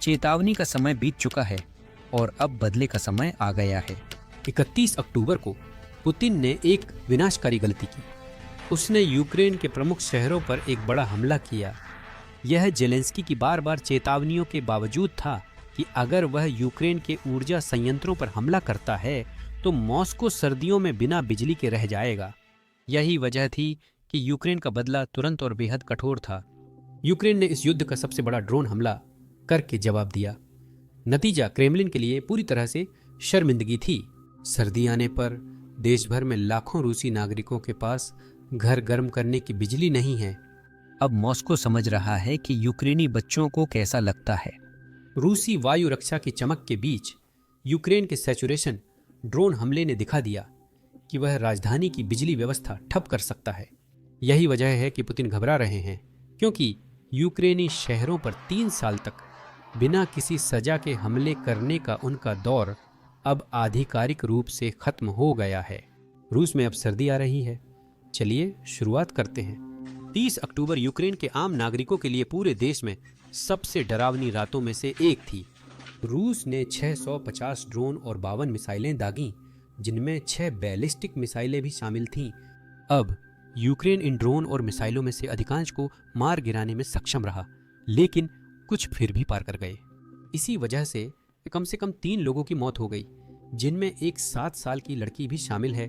चेतावनी का समय बीत चुका है और अब बदले का समय आ गया है। 31 अक्टूबर को पुतिन ने एक विनाशकारी गलती की। उसने यूक्रेन के प्रमुख शहरों पर एक बड़ा हमला किया। यह जेलेंस्की की बार बार चेतावनियों के बावजूद था कि अगर वह यूक्रेन के ऊर्जा संयंत्रों पर हमला करता है तो मॉस्को सर्दियों में बिना बिजली के रह जाएगा। यही वजह थी कि यूक्रेन का बदला तुरंत और बेहद कठोर था। यूक्रेन ने इस युद्ध का सबसे बड़ा ड्रोन हमला करके जवाब दिया। नतीजा क्रेमलिन के लिए पूरी तरह से शर्मिंदगी थी। सर्दी आने पर देश भर में लाखों रूसी नागरिकों के पास घर गर्म करने की बिजली नहीं है। अब मॉस्को समझ रहा है कि यूक्रेनी बच्चों को कैसा लगता है। रूसी वायु रक्षा की चमक के बीच यूक्रेन के सैचुरेशन ड्रोन हमले ने दिखा दिया कि वह राजधानी की बिजली व्यवस्था ठप कर सकता है। यही वजह है कि पुतिन घबरा रहे हैं, क्योंकि यूक्रेनी शहरों पर 3 साल तक बिना किसी सजा के हमले करने का उनका दौर अब आधिकारिक रूप से खत्म हो गया है। रूस में अब सर्दी आ रही है। चलिए शुरुआत करते हैं। 30 अक्टूबर यूक्रेन के आम नागरिकों के लिए पूरे देश में सबसे डरावनी रातों में से एक थी। रूस ने 650 ड्रोन और 52 मिसाइलें दागीं, जिनमें 6 बैलिस्टिक मिसाइलें भी शामिल थीं। अब यूक्रेन इन ड्रोन और मिसाइलों में से अधिकांश को मार गिराने में सक्षम रहा, लेकिन कुछ फिर भी पार कर गए। इसी वजह से कम 3 लोगों की मौत हो गई, जिनमें एक 7 साल की लड़की भी शामिल है,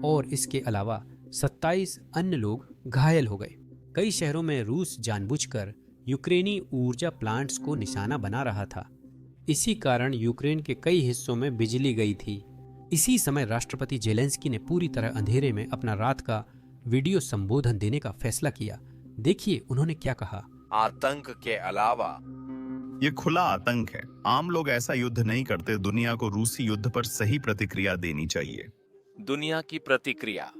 और इसके अलावा 27 अन्य लोग घायल हो गए। कई शहरों में रूस जानबूझकर यूक्रेनी ऊर्जा प्लांट्स को निशाना बना रहा था। इसी कारण यूक्रेन के कई हिस्सों में बिजली गई थी। इसी समय राष्ट्रपति जेलेंस्की ने पूरी तरह अंधेरे में अपना रात का वीडियो संबोधन देने का फैसला किया। देखिए उन्होंने क्या कहा। आतंक के अलावा ये खुला आतंक है। आम लोग ऐसा युद्ध नहीं करते। दुनिया को रूसी युद्ध पर सही प्रतिक्रिया देनी चाहिए। दुनिया की प्रतिक्रिया।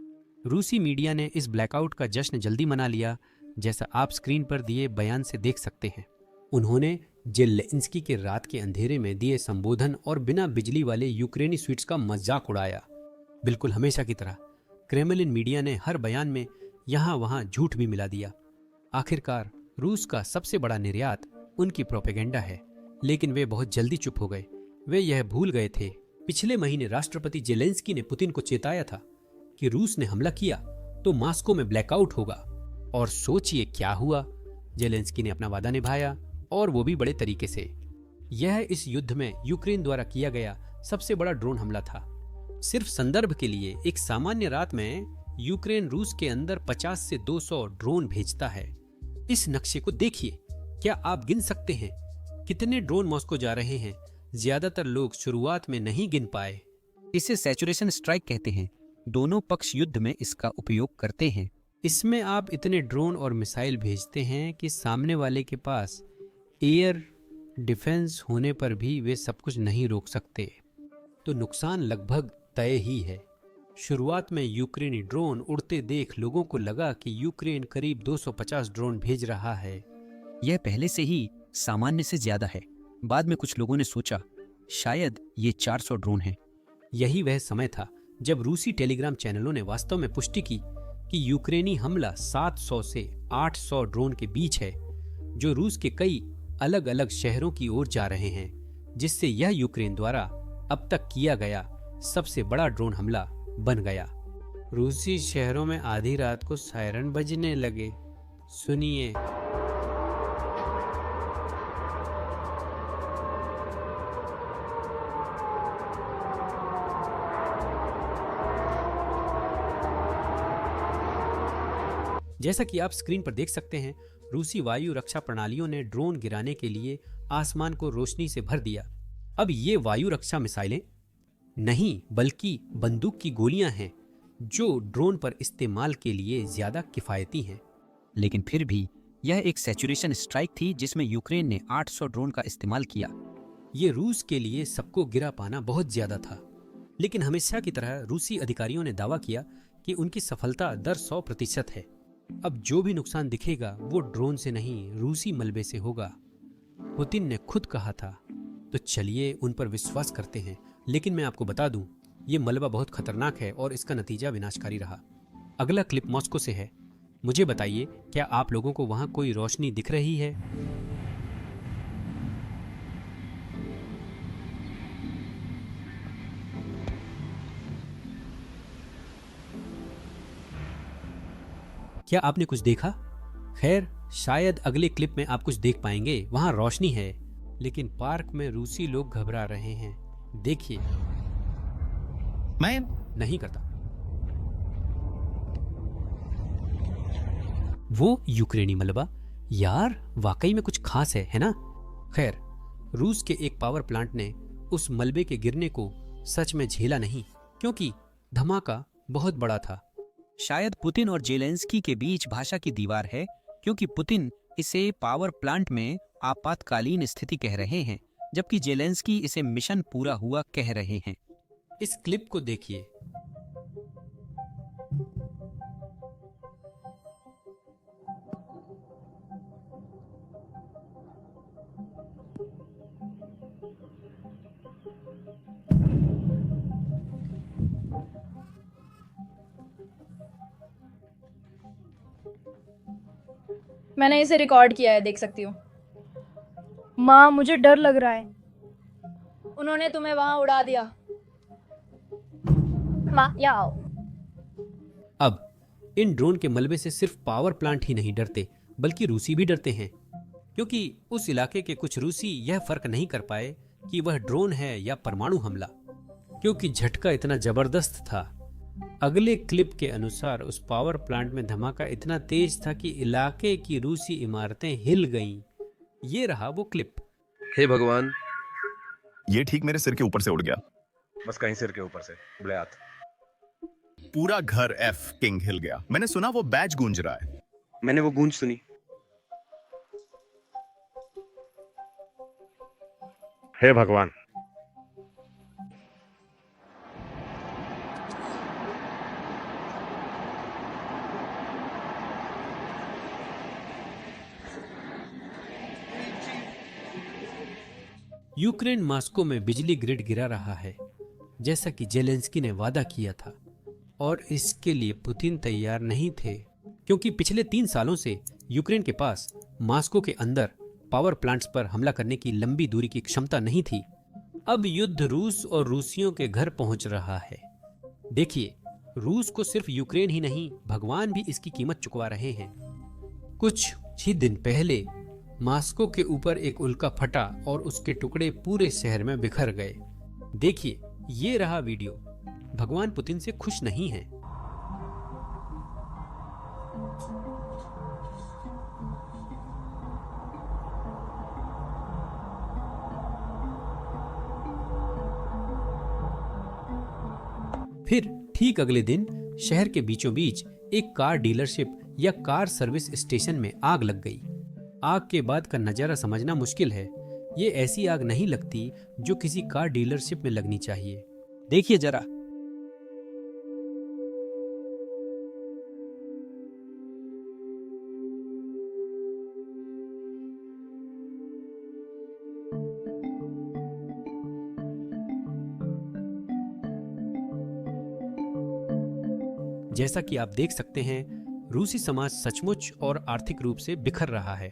रूसी मीडिया ने इस ब्लैकआउट का जश्न जल्दी मना लिया, जैसा आप स्क्रीन पर दिए बयान से देख सकते हैं। उन्होंने जेलेंस्की के रात के अंधेरे में दिए संबोधन और बिना बिजली वाले यूक्रेनी स्वीट्स का मजाक उड़ाया। बिल्कुल हमेशा की तरह क्रेमलिन मीडिया ने हर बयान में यहाँ वहाँ झूठ भी मिला दिया। आखिरकार रूस का सबसे बड़ा निर्यात उनकी प्रोपेगेंडा है, लेकिन वे बहुत जल्दी चुप हो गए। वे यह भूल गए थे पिछले महीने राष्ट्रपति जेलेंस्की ने पुतिन को चेताया था कि रूस ने हमला किया तो मॉस्को में ब्लैकआउट होगा, और सोचिए क्या हुआ। जेलेंस्की ने अपना वादा निभाया, और वो भी बड़े तरीके से। यह इस युद्ध में यूक्रेन द्वारा किया गया सबसे बड़ा ड्रोन हमला था। सिर्फ संदर्भ के लिए एक सामान्य रात में यूक्रेन रूस के अंदर 50 से 200 ड्रोन भेजता है। इस नक्शे को देखिए। क्या आप गिन सकते हैं कितने ड्रोन मॉस्को जा रहे हैं? ज्यादातर लोग शुरुआत में नहीं गिन पाए। इसे सैचुरेशन स्ट्राइक कहते हैं। दोनों पक्ष युद्ध में इसका उपयोग करते हैं। इसमें आप इतने ड्रोन और मिसाइल भेजते हैं कि सामने वाले के पास एयर डिफेंस होने पर भी वे सब कुछ नहीं रोक सकते, तो नुकसान लगभग तय ही है। शुरुआत में यूक्रेनी ड्रोन उड़ते देख लोगों को लगा कि यूक्रेन करीब 250 ड्रोन भेज रहा है। यह पहले से ही सामान्य से ज्यादा है। बाद में कुछ लोगों ने सोचा शायद ये 400 ड्रोन हैं। यही वह समय था जब रूसी टेलीग्राम चैनलों ने वास्तव में पुष्टि की कि यूक्रेनी हमला 700 से 800 ड्रोन के बीच है, जो रूस के कई अलग अलग शहरों की ओर जा रहे हैं, जिससे यह यूक्रेन द्वारा अब तक किया गया सबसे बड़ा ड्रोन हमला बन गया। रूसी शहरों में आधी रात को सायरन बजने लगे। सुनिए। जैसा कि आप स्क्रीन पर देख सकते हैं, रूसी वायु रक्षा प्रणालियों ने ड्रोन गिराने के लिए आसमान को रोशनी से भर दिया। अब ये वायु रक्षा मिसाइलें नहीं बल्कि बंदूक की गोलियां हैं, जो ड्रोन पर इस्तेमाल के लिए ज्यादा किफायती हैं। लेकिन फिर भी यह एक सैचुरेशन स्ट्राइक थी जिसमें यूक्रेन ने 800 ड्रोन का इस्तेमाल किया। ये रूस के लिए सबको गिरा पाना बहुत ज्यादा था, लेकिन हमेशा की तरह रूसी अधिकारियों ने दावा किया कि उनकी सफलता दर 100% है। अब जो भी नुकसान दिखेगा वो ड्रोन से नहीं, रूसी मलबे से होगा। पुतिन ने खुद कहा था, तो चलिए उन पर विश्वास करते हैं। लेकिन मैं आपको बता दूं, ये मलबा बहुत खतरनाक है और इसका नतीजा विनाशकारी रहा। अगला क्लिप मॉस्को से है। मुझे बताइए, क्या आप लोगों को वहां कोई रोशनी दिख रही है? क्या आपने कुछ देखा? खैर, शायद अगले क्लिप में आप कुछ देख पाएंगे। वहां रोशनी है, लेकिन पार्क में रूसी लोग घबरा रहे हैं। देखिए। मैं नहीं करता। वो यूक्रेनी मलबा, यार वाकई में कुछ खास है ना? खैर, रूस के एक पावर प्लांट ने उस मलबे के गिरने को सच में झेला नहीं, क्योंकि धमाका बहुत बड़ा था। शायद पुतिन और जेलेंस्की के बीच भाषा की दीवार है, क्योंकि पुतिन इसे पावर प्लांट में आपातकालीन स्थिति कह रहे हैं, जबकि जेलेंस्की इसे मिशन पूरा हुआ कह रहे हैं। इस क्लिप को देखिए। मैंने इसे रिकॉर्ड किया है, देख सकती हूँ। माँ, मुझे डर लग रहा है। उन्होंने तुम्हें वहां उड़ा दिया। माँ, यहाँ आओ। अब इन ड्रोन के मलबे से सिर्फ पावर प्लांट ही नहीं डरते, बल्कि रूसी भी डरते हैं, क्योंकि उस इलाके के कुछ रूसी यह फर्क नहीं कर पाए कि वह ड्रोन है या परमाणु हमला, क्योंकि झटका इतना जबरदस्त था। अगले क्लिप के अनुसार उस पावर प्लांट में धमाका इतना तेज था कि इलाके की रूसी इमारतें हिल गईं। ये रहा वो क्लिप। हे भगवान, ये ठीक मेरे सिर के ऊपर से उड़ गया। बस कहीं सिर के ऊपर से ब्लैत। पूरा घर एफ किंग हिल गया। मैंने सुना वो बैज गूंज रहा है। मैंने वो गूंज सुनी। हे भगवान, यूक्रेन मॉस्को में बिजली ग्रिड गिरा रहा है, जैसा कि जेलेंस्की ने वादा किया था, और इसके लिए पुतिन तैयार नहीं थे, क्योंकि पिछले 3 सालों से यूक्रेन के पास मॉस्को के अंदर पावर प्लांट्स पर हमला करने की लंबी दूरी की क्षमता नहीं थी। अब युद्ध रूस और रूसियों के घर पहुंच रहा है। देखिए, रूस को सिर्फ यूक्रेन ही नहीं, भगवान भी इसकी कीमत चुकवा रहे हैं। कुछ ही दिन पहले मॉस्को के ऊपर एक उल्का फटा और उसके टुकड़े पूरे शहर में बिखर गए। देखिए, ये रहा वीडियो। भगवान पुतिन से खुश नहीं है। फिर ठीक अगले दिन शहर के बीचों बीच एक कार डीलरशिप या कार सर्विस स्टेशन में आग लग गई। आग के बाद का नजारा समझना मुश्किल है। ये ऐसी आग नहीं लगती जो किसी कार डीलरशिप में लगनी चाहिए। देखिए जरा, जैसा कि आप देख सकते हैं, रूसी समाज सचमुच और आर्थिक रूप से बिखर रहा है।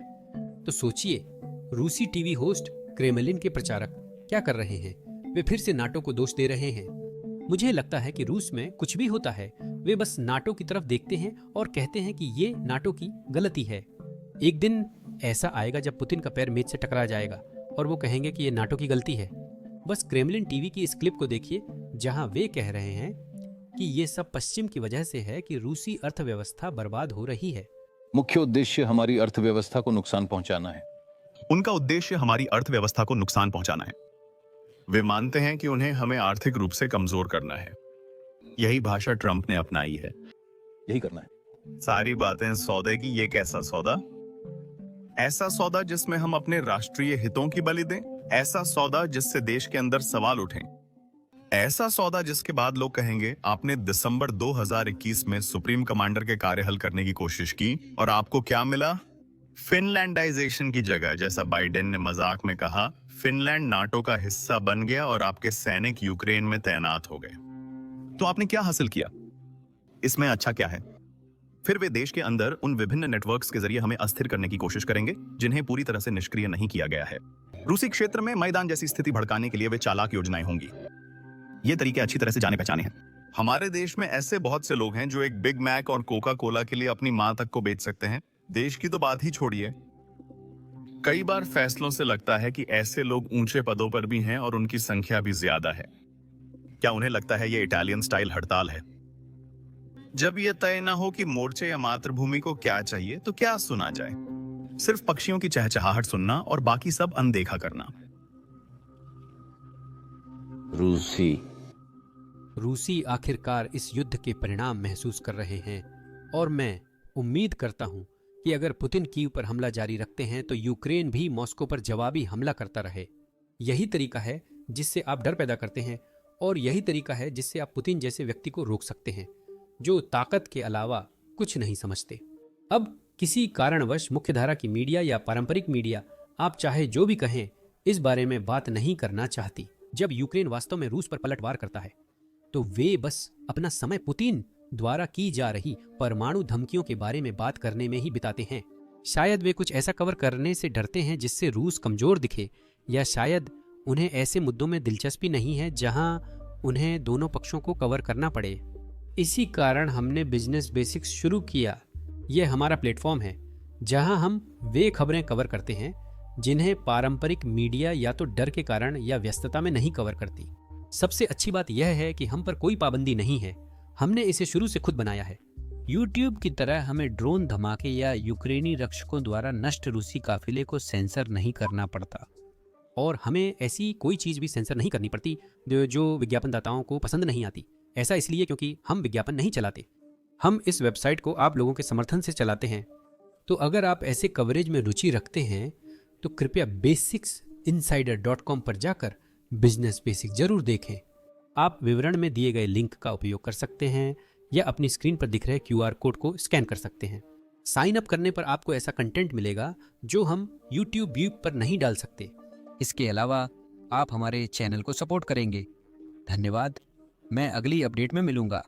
तो सोचिए, रूसी टीवी होस्ट क्रेमलिन के प्रचारक क्या कर रहे हैं? वे फिर से नाटो को दोष दे रहे हैं। मुझे लगता है कि रूस में कुछ भी होता है, वे बस नाटो की तरफ देखते हैं और कहते हैं कि ये नाटो की गलती है। एक दिन ऐसा आएगा जब पुतिन का पैर मेज से टकरा जाएगा और वो कहेंगे कि ये नाटो की गलती है। बस क्रेमलिन टीवी की इस क्लिप को देखिए, जहां वे कह रहे हैं कि ये सब पश्चिम की वजह से है कि रूसी अर्थव्यवस्था बर्बाद हो रही है। मुख्य उद्देश्य हमारी अर्थव्यवस्था को नुकसान पहुंचाना है। उनका उद्देश्य हमारी अर्थव्यवस्था को नुकसान पहुंचाना है। वे मानते हैं कि उन्हें हमें आर्थिक रूप से कमजोर करना है। यही भाषा ट्रंप ने अपनाई है। यही करना है। सारी बातें सौदे की। ये कैसा सौदा? ऐसा सौदा जिसमें हम अपने राष्ट्रीय हितों की बलि दें। ऐसा सौदा जिससे देश के अंदर सवाल उठें। ऐसा सौदा जिसके बाद लोग कहेंगे, आपने दिसंबर 2021 में सुप्रीम कमांडर के कार्य हल करने की कोशिश की और आपको क्या मिला? फिनलैंडाइजेशन की जगह, जैसा बाइडेन ने मजाक में कहा, फिनलैंड नाटो का हिस्सा बन गया और आपके सैनिक यूक्रेन में तैनात हो गए। तो आपने क्या हासिल किया? इसमें अच्छा क्या है? फिर वे देश के अंदर उन विभिन्न नेटवर्क्स के जरिए हमें अस्थिर करने की कोशिश करेंगे जिन्हें पूरी तरह से निष्क्रिय नहीं किया गया है। रूसी क्षेत्र में मैदान जैसी स्थिति भड़काने के लिए वे चालाक योजनाएं होंगी। ये तरीके अच्छी तरह से जाने पहचाने हैं। हमारे देश में ऐसे बहुत से लोग हैं जो एक बिग मैक और कोका कोला के लिए अपनी मां तक को बेच सकते हैं। देश की तो बात ही छोड़िए। कई बार फैसलों से लगता है कि ऐसे लोग ऊंचे पदों पर भी हैं और उनकी संख्या भी ज्यादा है। क्या उन्हें लगता है ये इटालियन स्टाइल हड़ताल है? जब ये तय ना हो कि मोर्चे या मातृभूमि को क्या चाहिए तो क्या सुना जाए? सिर्फ पक्षियों की चहचहाहट सुनना और बाकी सब अनदेखा करना। रूसी आखिरकार इस युद्ध के परिणाम महसूस कर रहे हैं और मैं उम्मीद करता हूं कि अगर पुतिन कीव पर हमला जारी रखते हैं तो यूक्रेन भी मॉस्को पर जवाबी हमला करता रहे। यही तरीका है जिससे आप डर पैदा करते हैं और यही तरीका है जिससे आप पुतिन जैसे व्यक्ति को रोक सकते हैं जो ताकत के अलावा कुछ नहीं समझते। अब किसी कारणवश मुख्यधारा की मीडिया या पारंपरिक मीडिया, आप चाहे जो भी कहें, इस बारे में बात नहीं करना चाहती। जब यूक्रेन वास्तव में रूस पर पलटवार करता है तो वे बस अपना समय पुतिन द्वारा की जा रही परमाणु धमकियों के बारे में बात करने में ही बिताते हैं। शायद वे कुछ ऐसा कवर करने से डरते हैं जिससे रूस कमजोर दिखे, या शायद उन्हें ऐसे मुद्दों में दिलचस्पी नहीं है जहां उन्हें दोनों पक्षों को कवर करना पड़े। इसी कारण हमने बिजनेस बेसिक्स शुरू किया। यह हमारा प्लेटफॉर्म है जहां हम वे खबरें कवर करते हैं जिन्हें पारंपरिक मीडिया या तो डर के कारण या व्यस्तता में नहीं कवर करती। सबसे अच्छी बात यह है कि हम पर कोई पाबंदी नहीं है। हमने इसे शुरू से खुद बनाया है। यूट्यूब की तरह हमें ड्रोन धमाके या यूक्रेनी रक्षकों द्वारा नष्ट रूसी काफिले को सेंसर नहीं करना पड़ता। और हमें ऐसी कोई चीज़ भी सेंसर नहीं करनी पड़ती जो विज्ञापनदाताओं को पसंद नहीं आती। ऐसा इसलिए क्योंकि हम विज्ञापन नहीं चलाते। हम इस वेबसाइट को आप लोगों के समर्थन से चलाते हैं। तो अगर आप ऐसे कवरेज में रुचि रखते हैं तो कृपया basicsinsider.com पर जाकर बिजनेस बेसिक जरूर देखें। आप विवरण में दिए गए लिंक का उपयोग कर सकते हैं या अपनी स्क्रीन पर दिख रहे QR कोड को स्कैन कर सकते हैं। साइन अप करने पर आपको ऐसा कंटेंट मिलेगा जो हम YouTube पर नहीं डाल सकते। इसके अलावा आप हमारे चैनल को सपोर्ट करेंगे। धन्यवाद। मैं अगली अपडेट में मिलूंगा।